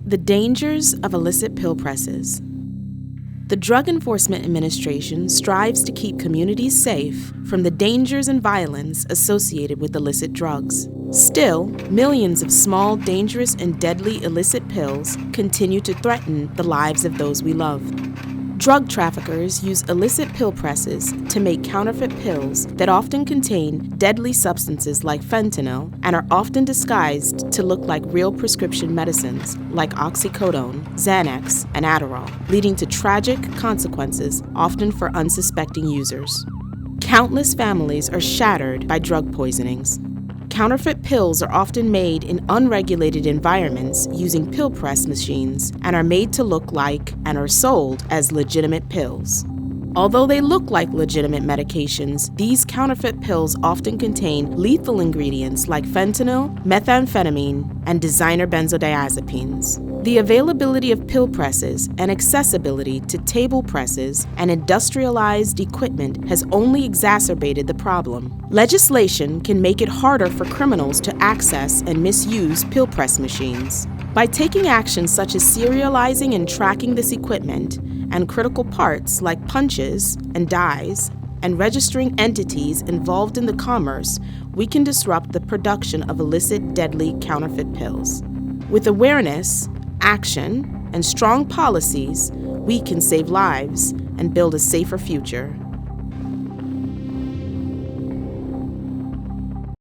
The dangers of illicit pill presses. The Drug Enforcement Administration strives to keep communities safe from the dangers and violence associated with illicit drugs. Still, millions of small, dangerous, and deadly illicit pills continue to threaten the lives of those we love. Drug traffickers use illicit pill presses to make counterfeit pills that often contain deadly substances like fentanyl and are often disguised to look like real prescription medicines like oxycodone, Xanax, and Adderall, leading to tragic consequences often for unsuspecting users. Countless families are shattered by drug poisonings. Counterfeit pills are often made in unregulated environments using pill press machines and are made to look like and are sold as legitimate pills. Although they look like legitimate medications, these counterfeit pills often contain lethal ingredients like fentanyl, methamphetamine, and designer benzodiazepines. The availability of pill presses and accessibility to table presses and industrialized equipment has only exacerbated the problem. Legislation can make it harder for criminals to access and misuse pill press machines. By taking actions such as serializing and tracking this equipment, and critical parts like punches and dies, and registering entities involved in the commerce, we can disrupt the production of illicit, deadly counterfeit pills. With awareness, action, and strong policies, we can save lives and build a safer future.